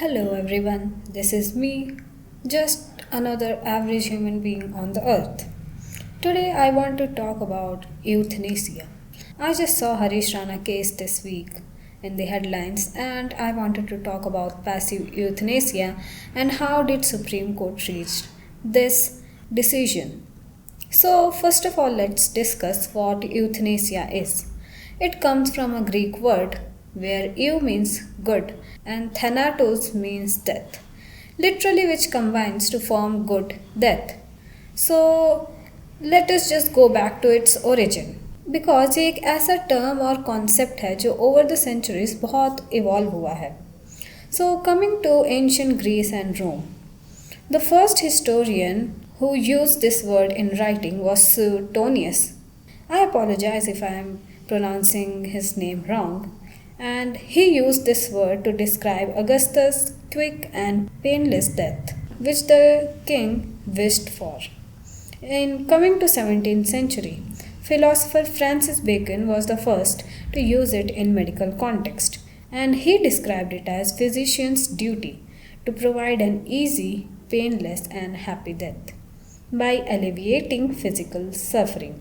Hello everyone, this is me, just another average human being on the earth. Today I want to talk about euthanasia. I just saw Harish Rana case this week in the headlines and I wanted to talk about passive euthanasia and how did Supreme Court reach this decision. So first of all let's discuss what euthanasia is. It comes from a Greek word where eu means good and thanatos means death, literally which combines to form good death. So let us just go back to its origin because ये एक ऐसा term और concept है जो over the centuries बहुत evolve हुआ है. So coming to ancient Greece and Rome, the first historian who used this word in writing was Suetonius. I apologize if I am pronouncing his name wrong, and he used this word to describe Augustus' quick and painless death, which the king wished for. In coming to 17th century, philosopher Francis Bacon was the first to use it in medical context, and he described it as physician's duty to provide an easy, painless and happy death by alleviating physical suffering.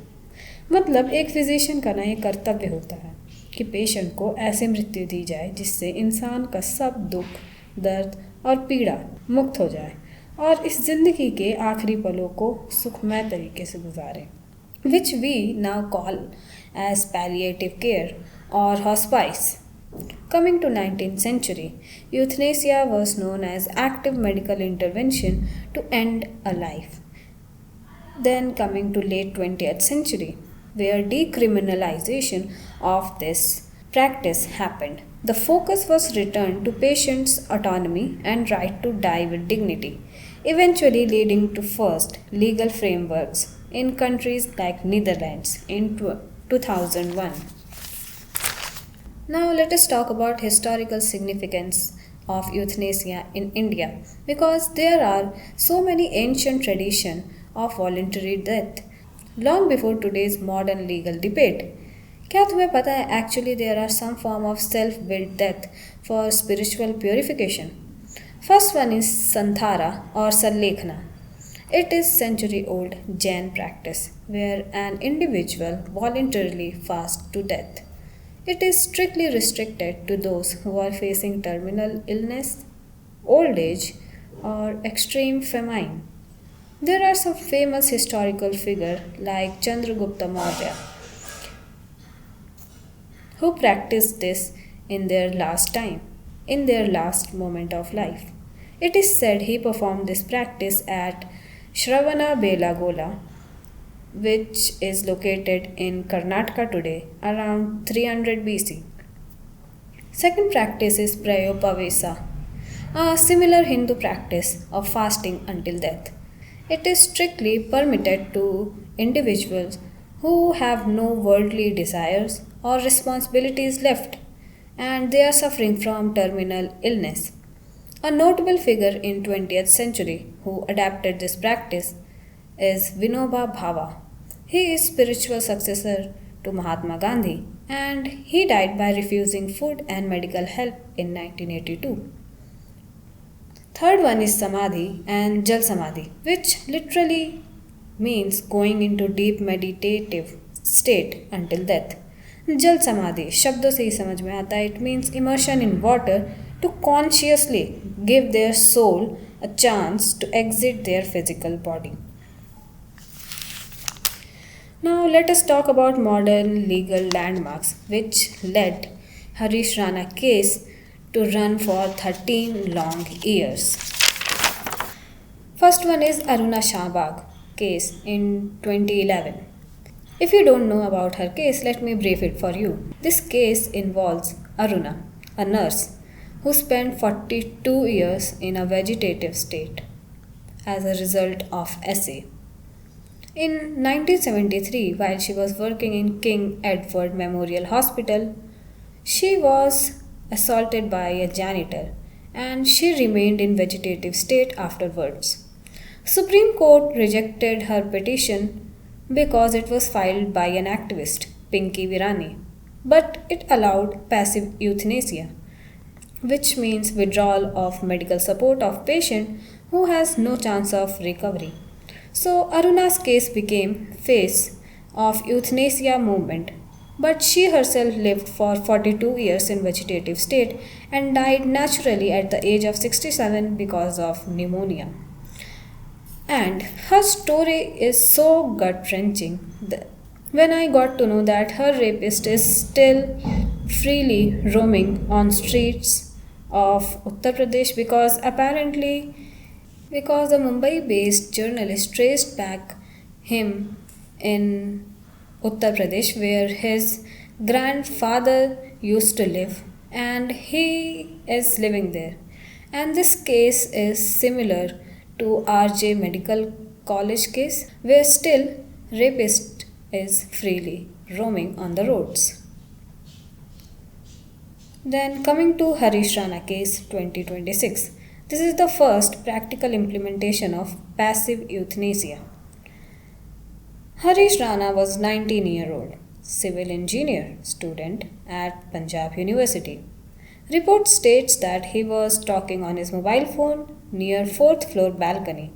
मतलब एक physician का ना ये कर्तव्य होता है कि patient को ऐसी मृत्यु दी जाए जिससे इंसान का सब दुख, दर्द और पीड़ा मुक्त हो जाए और इस जिंदगी के आखिरी पलों को सुखमय तरीके से गुजारें, which we now call as palliative care or hospice. Coming to 19th century, euthanasia was known as active medical intervention to end a life. Then coming to late 20th century, where decriminalization of this practice happened. The focus was returned to patients' autonomy and right to die with dignity, eventually leading to first legal frameworks in countries like Netherlands in 2001. Now let us talk about historical significance of euthanasia in India because there are so many ancient traditions of voluntary death long before today's modern legal debate. क्या तुम्हें पता है actually there are some form of self-willed death for spiritual purification? First one is Santhara or Sallekhna. It is century-old Jain practice where an individual voluntarily fasts to death. It is strictly restricted to those who are facing terminal illness, old age, or extreme famine. There are some famous historical figures like Chandragupta Maurya who practiced this in their last moment of life. It is said he performed this practice at Shravanabelagola, which is located in Karnataka today, around 300 BC. Second practice is Prayopavesa, a similar Hindu practice of fasting until death. It is strictly permitted to individuals who have no worldly desires or responsibilities left and they are suffering from terminal illness. A notable figure in 20th century who adapted this practice is Vinoba Bhava. He is spiritual successor to Mahatma Gandhi and he died by refusing food and medical help in 1982. Third one is Samadhi and Jal Samadhi, which literally means going into deep meditative state until death. Jal Samadhi, शब्दों से ही समझ में आता है, it means immersion in water to consciously give their soul a chance to exit their physical body. Now let us talk about modern legal landmarks which led Harish Rana case to run for 13 long years. First one is Aruna Shahbag case in 2011. If you don't know about her case, let me brief it for you. This case involves Aruna, a nurse who spent 42 years in a vegetative state as a result of SA. In 1973, while she was working in King Edward Memorial Hospital, she was assaulted by a janitor and she remained in vegetative state afterwards. Supreme Court rejected her petition because it was filed by an activist, Pinky Virani, but it allowed passive euthanasia. which means withdrawal of medical support of patient who has no chance of recovery. So Aruna's case became face of euthanasia movement, but she herself lived for 42 years in vegetative state and died naturally at the age of 67 because of pneumonia. And her story is so gut wrenching. When I got to know that her rapist is still freely roaming on streets of Uttar Pradesh because the Mumbai based journalist traced back him in Uttar Pradesh where his grandfather used to live and he is living there. And this case is similar to RJ Medical College case where still rapist is freely roaming on the roads. Then coming to Harish Rana case 2026. This is the first practical implementation of passive euthanasia. Harish Rana was 19-year-old civil engineer student at Punjab University. Report states that he was talking on his mobile phone near 4th floor balcony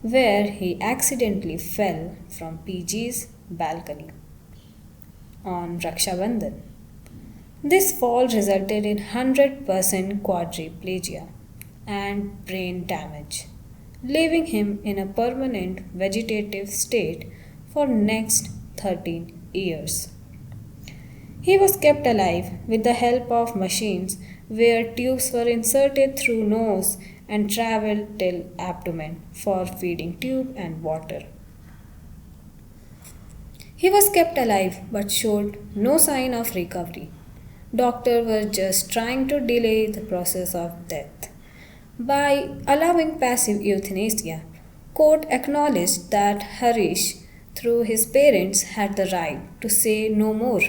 where he accidentally fell from PG's balcony on Raksha Bandhan. This fall resulted in 100% quadriplegia and brain damage, leaving him in a permanent vegetative state for next 13 years. He was kept alive with the help of machines where tubes were inserted through nose and traveled till abdomen for feeding tube and water. He was kept alive but showed no sign of recovery. Doctors were just trying to delay the process of death. By allowing passive euthanasia, court acknowledged that Harish, through his parents, had the right to say no more.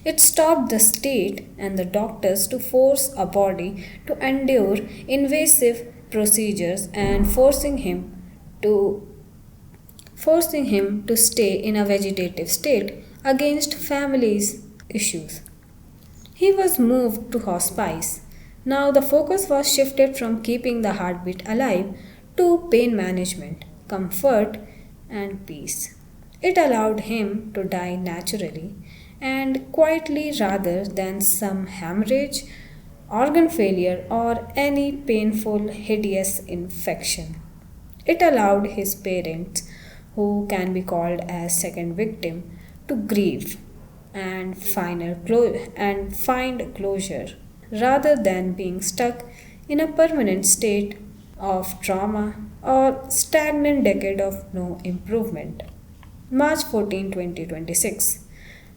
It stopped the state and the doctors to force a body to endure invasive procedures and forcing him to stay in a vegetative state against family's issues. He was moved to hospice. Now the focus was shifted from keeping the heartbeat alive to pain management, comfort, and peace. It allowed him to die naturally and quietly rather than some hemorrhage, organ failure, or any painful, hideous infection. It allowed his parents, who can be called as second victim, to grieve and find closure rather than being stuck in a permanent state of trauma or stagnant decade of no improvement. March 14, 2026.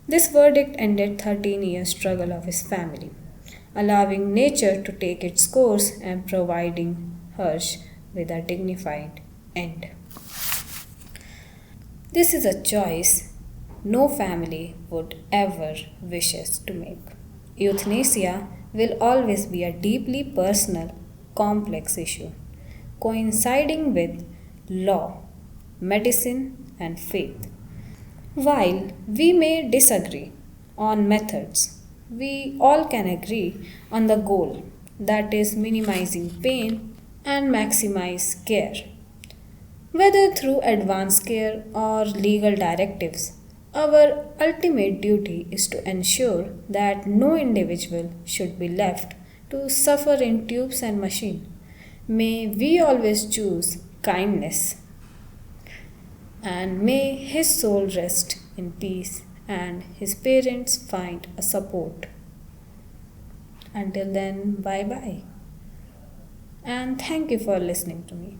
This verdict ended 13-year struggle of his family, allowing nature to take its course and providing Harsh with a dignified end. This is a choice no family would ever wishes to make. Euthanasia will always be a deeply personal, complex issue, coinciding with law, medicine, and faith. While we may disagree on methods, we all can agree on the goal, that is, minimizing pain and maximize care. Whether through advanced care or legal directives, our ultimate duty is to ensure that no individual should be left to suffer in tubes and machine. May we always choose kindness, and may his soul rest in peace and his parents find a support. Until then, bye bye. And thank you for listening to me.